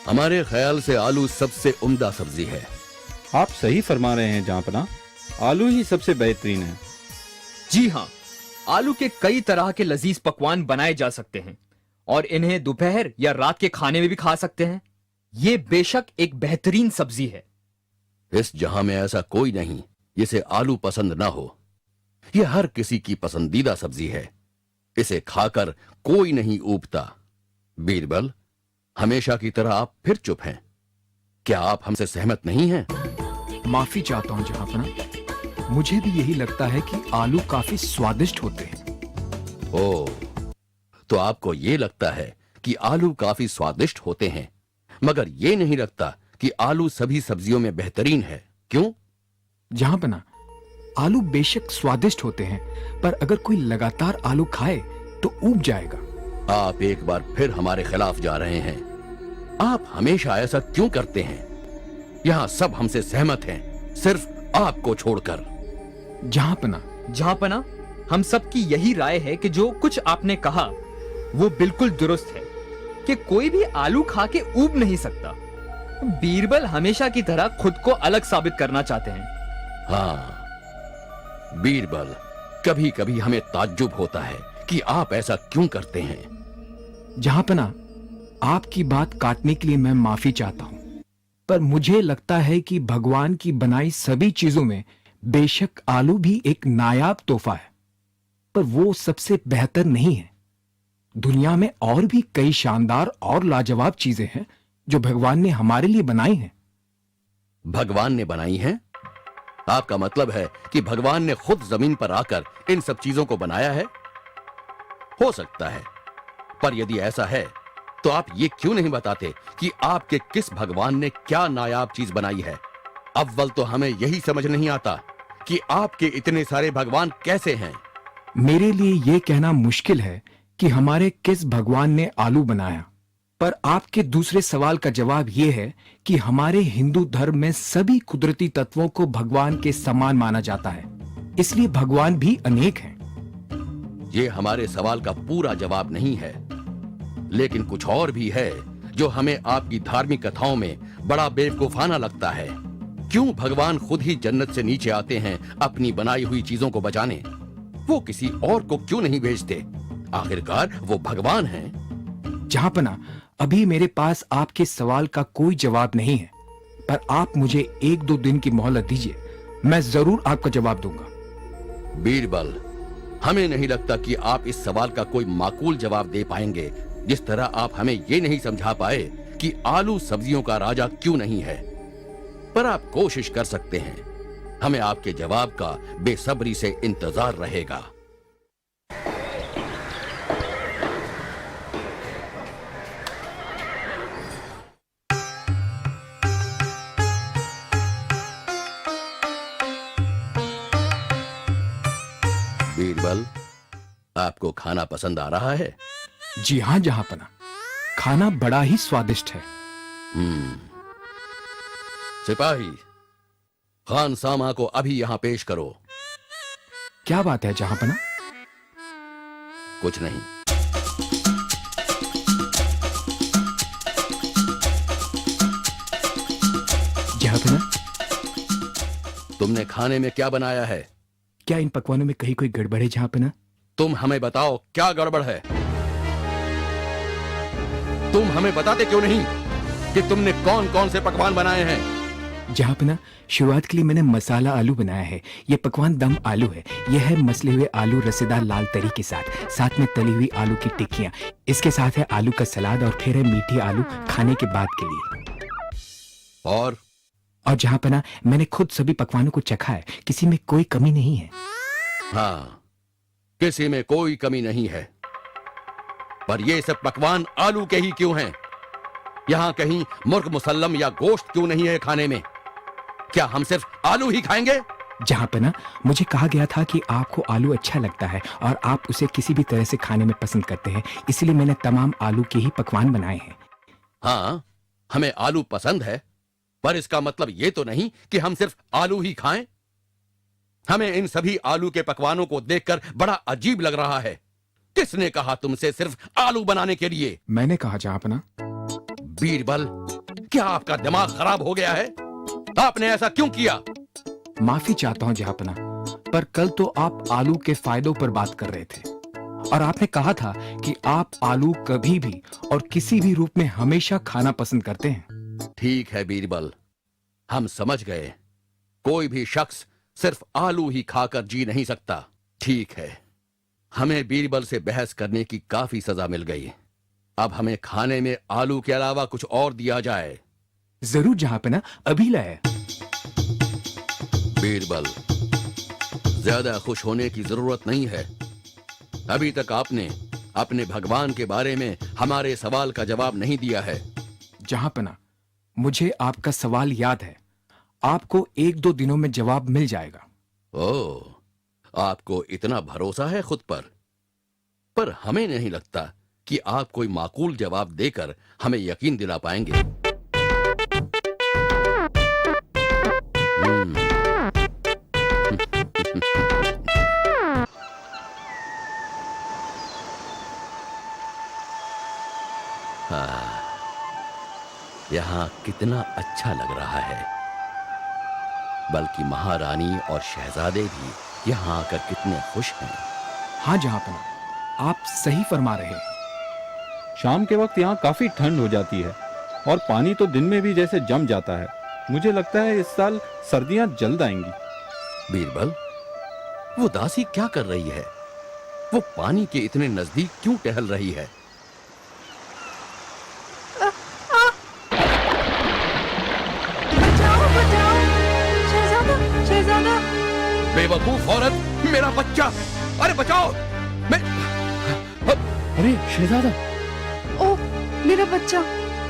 हमारे ख्याल से आलू सबसे उम्दा सब्जी है। आप सही फरमा रहे हैं जहाँपनाह, आलू ही सबसे बेहतरीन है। जी हाँ, आलू के कई तरह के लजीज पकवान बनाए जा सकते हैं और इन्हें दोपहर या रात के खाने में भी खा सकते हैं। ये बेशक एक बेहतरीन सब्जी है। इस जहां में ऐसा कोई नहीं जिसे आलू पसंद ना हो। यह हर किसी की पसंदीदा सब्जी है। इसे खाकर कोई नहीं ऊबता। बीरबल, हमेशा की तरह आप फिर चुप हैं। क्या आप हमसे सहमत नहीं हैं? माफी चाहता हूं जहांपनाह, मुझे भी यही लगता है कि आलू काफी स्वादिष्ट होते हैं। ओह, तो आपको यह लगता है कि आलू काफी स्वादिष्ट होते हैं, मगर यह नहीं लगता कि आलू सभी सब्जियों में बेहतरीन है। क्यों? जहांपनाह, आलू बेशक स्वादिष्ट होते हैं, पर अगर कोई लगातार आलू खाए तो ऊब जाएगा। आप एक बार फिर हमारे खिलाफ जा रहे हैं। आप हमेशा ऐसा क्यों करते हैं? यहां सब हमसे सहमत हैं, सिर्फ आपको छोड़कर। जहांपनाह, हम सबकी यही राय है कि जो कुछ आपने कहा वो बिल्कुल दुरुस्त है कि कोई भी आलू खा के ऊब नहीं सकता। बीरबल हमेशा की तरह खुद को अलग साबित करना चाहते हैं। हाँ बीरबल, कभी कभी हमें ताज्जुब होता है कि आप ऐसा क्यों करते हैं। जहांपनाह, आपकी बात काटने के लिए मैं माफी चाहता हूं, पर मुझे लगता है कि भगवान की बनाई सभी चीजों में बेशक आलू भी एक नायाब तोहफा है, पर वो सबसे बेहतर नहीं है। दुनिया में और भी कई शानदार और लाजवाब चीजें हैं जो भगवान ने हमारे लिए बनाई हैं। भगवान ने बनाई हैं? आपका मतलब है कि भगवान ने खुद जमीन पर आकर इन सब चीजों को बनाया है? हो सकता है, पर यदि ऐसा है तो आप ये क्यों नहीं बताते कि आपके किस भगवान ने क्या नायाब चीज बनाई है? अव्वल तो हमें यही समझ नहीं आता कि आपके इतने सारे भगवान कैसे हैं। मेरे लिए यह कहना मुश्किल है कि हमारे किस भगवान ने आलू बनाया, पर आपके दूसरे सवाल का जवाब यह है कि हमारे हिंदू धर्म में सभी कुदरती तत्वों को भगवान के समान माना जाता है, इसलिए भगवान भी अनेक हैं। ये हमारे सवाल का पूरा जवाब नहीं है, लेकिन कुछ और भी है जो हमें आपकी धार्मिक कथाओं में बड़ा बेवकूफाना लगता है। क्यों भगवान खुद ही जन्नत से नीचे आते हैं अपनी बनाई हुई चीजों को बचाने? वो किसी और को क्यों नहीं भेजते? आखिरकार वो भगवान हैं। जहांपनाह, अभी मेरे पास आपके सवाल का कोई जवाब नहीं है, पर आप मुझे 1-2 दिन की मोहलत दीजिए, मैं जरूर आपका जवाब दूंगा। बीरबल, हमें नहीं लगता कि आप इस सवाल का कोई माकूल जवाब दे पाएंगे, जिस तरह आप हमें ये नहीं समझा पाए कि आलू सब्जियों का राजा क्यों नहीं है। पर आप कोशिश कर सकते हैं। हमें आपके जवाब का बेसब्री से इंतजार रहेगा। बीरबल, आपको खाना पसंद आ रहा है? जी हां जहांपनाह, खाना बड़ा ही स्वादिष्ट है। सिपाही, खान सामा को अभी यहां पेश करो। क्या बात है जहांपनाह? कुछ नहीं। जहांपनाह, तुमने खाने में क्या बनाया है? क्या इन पकवानों में कहीं कोई गड़बड़ है जहांपनाह? तुम हमें बताओ, क्या गड़बड़ है? तुम हमें बताते क्यों नहीं कि तुमने कौन कौन से पकवान बनाए हैं? जहांपनाह, शुरुआत के लिए मैंने मसाला आलू बनाया है। यह पकवान दम आलू है। यह है मसले हुए आलू रसेदार लाल तरी के साथ में तली हुई आलू की टिक्कियां। इसके साथ है आलू का सलाद और फिर है मीठी आलू खाने के बाद के लिए। और जहांपनाह, मैंने खुद सभी पकवानों को चखा है, किसी में कोई कमी नहीं है। हाँ, किसी में कोई कमी नहीं है, पर ये सब पकवान आलू के ही क्यों हैं? यहां कहीं मुर्ग मुसल्लम या गोश्त क्यों नहीं है खाने में? क्या हम सिर्फ आलू ही खाएंगे? जहांपनाह, मुझे कहा गया था कि आपको आलू अच्छा लगता है और आप उसे किसी भी तरह से खाने में पसंद करते हैं, इसलिए मैंने तमाम आलू के ही पकवान बनाए हैं। हाँ, हमें आलू पसंद है, पर इसका मतलब ये तो नहीं कि हम सिर्फ आलू ही खाएं। हमें इन सभी आलू के पकवानों को देखकर बड़ा अजीब लग रहा है। किसने कहा तुमसे सिर्फ आलू बनाने के लिए? मैंने कहा जहांपनाह। बीरबल, क्या आपका दिमाग खराब हो गया है? आपने ऐसा क्यों किया? माफी चाहता हूं जहापना, पर कल तो आप आलू के फायदों पर बात कर रहे थे और आपने कहा था कि आप आलू कभी भी और किसी भी रूप में हमेशा खाना पसंद करते हैं। ठीक है बीरबल, हम समझ गए। कोई भी शख्स सिर्फ आलू ही खाकर जी नहीं सकता। ठीक है, हमें बीरबल से बहस करने की काफी सजा मिल गई। अब हमें खाने में आलू के अलावा कुछ और दिया जाए। जरूर जहापना, अभी लाए। बीरबल, ज्यादा खुश होने की जरूरत नहीं है। अभी तक आपने अपने भगवान के बारे में हमारे सवाल का जवाब नहीं दिया है। जहापना, मुझे आपका सवाल याद है। आपको 1-2 दिनों में जवाब मिल जाएगा। ओह, आपको इतना भरोसा है खुद पर हमें नहीं लगता कि आप कोई माकूल जवाब देकर हमें यकीन दिला पाएंगे। हाँ, यहाँ कितना अच्छा लग रहा है। बल्कि महारानी और शहजादे भी यहाँ आकर कितने खुश हैं। हाँ जहापना, आप सही फरमा रहे हैं। शाम के वक्त यहाँ काफी ठंड हो जाती है और पानी तो दिन में भी जैसे जम जाता है। मुझे लगता है इस साल सर्दियां जल्द आएंगी। बीरबल, वो दासी क्या कर रही है? वो पानी के इतने नजदीक क्यों टहल रही है? बचाओ बचाओ, शहजादा शहजादा। बेवकूफ औरत, मेरा बच्चा! अरे बचाओ! मैं अरे शहजादा, ओह मेरा बच्चा,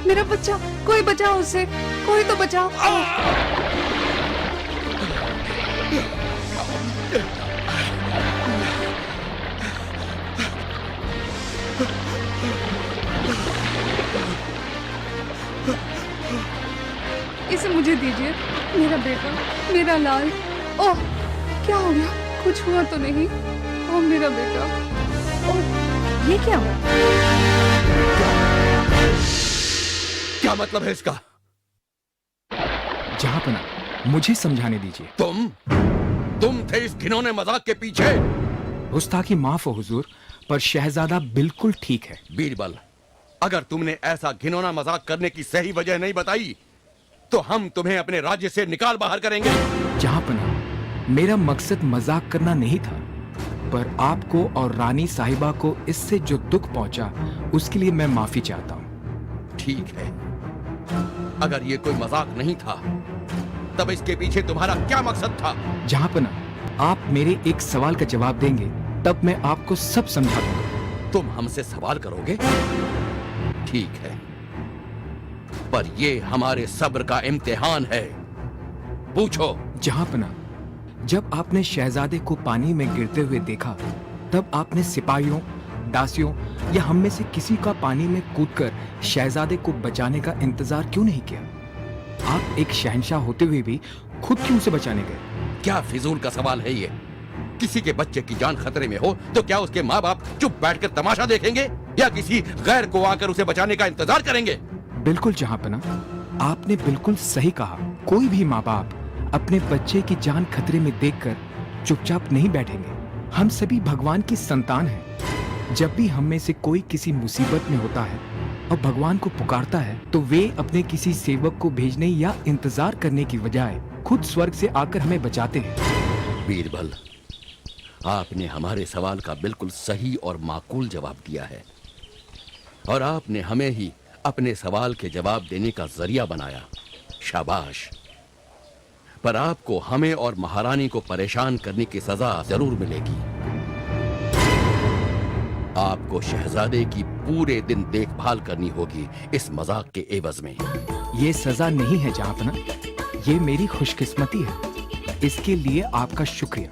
मेरा बच्चा, कोई बचाओ उसे, कोई तो बचाओ। इसे मुझे दीजिए, मेरा बेटा, मेरा लाल। ओह क्या हो गया? कुछ हुआ तो नहीं? ओह मेरा बेटा। ओह ये क्या हुआ? क्या मतलब है इसका? जहापना, मुझे समझाने दीजिए। तुम थे इस घिनौने मजाक के पीछे। गुस्ताखी माफ हो हुजूर, पर शहजादा बिल्कुल ठीक है। बीरबल, अगर तुमने ऐसा घिनौना मजाक करने की सही वजह नहीं बताई तो हम तुम्हें अपने राज्य से निकाल बाहर करेंगे। जहापना, मेरा मकसद मजाक करना नहीं था, पर आपको और रानी साहिबा को इससे जो दुख पहुंचा उसके लिए मैं माफी चाहता हूं। ठीक है, अगर ये कोई मजाक नहीं था तब इसके पीछे तुम्हारा क्या मकसद था? जहापना, आप मेरे एक सवाल का जवाब देंगे तब मैं आपको सब समझा दूंगा। तुम हमसे सवाल करोगे? ठीक है, पर ये हमारे सब्र का इम्तिहान है। पूछो। जहापना, जब आपने शहजादे को पानी में गिरते हुए देखा तब आपने सिपाहियों, दासियों या हम में से किसी का पानी में कूदकर शहजादे को बचाने का इंतजार क्यों नहीं किया? आप एक शहंशाह होते हुए भी खुद क्यों उसे बचाने गए? क्या फिजूल का सवाल है ये? किसी के बच्चे की जान खतरे में हो तो क्या उसके माँ बाप चुप बैठकर तमाशा देखेंगे या किसी गैर को आकर उसे बचाने का इंतजार करेंगे? बिल्कुल जहापना, आपने बिल्कुल सही कहा। कोई भी माँ बाप अपने बच्चे की जान खतरे में देखकर चुपचाप नहीं बैठेंगे। हम सभी भगवान की संतान हैं। जब भी हम में से कोई किसी मुसीबत में होता है और भगवान को पुकारता है तो वे अपने किसी सेवक को भेजने या इंतजार करने की बजाय खुद स्वर्ग से आकर हमें बचाते हैं। बीरबल, आपने हमारे सवाल का बिल्कुल सही और माकूल जवाब दिया है और आपने हमें ही अपने सवाल के जवाब देने का जरिया बनाया। शाबाश। पर आपको हमें और महारानी को परेशान करने की सजा जरूर मिलेगी। आपको शहजादे की पूरे दिन देखभाल करनी होगी इस मजाक के एवज में। ये सजा नहीं है जहापना, ये मेरी खुशकिस्मती है। इसके लिए आपका शुक्रिया।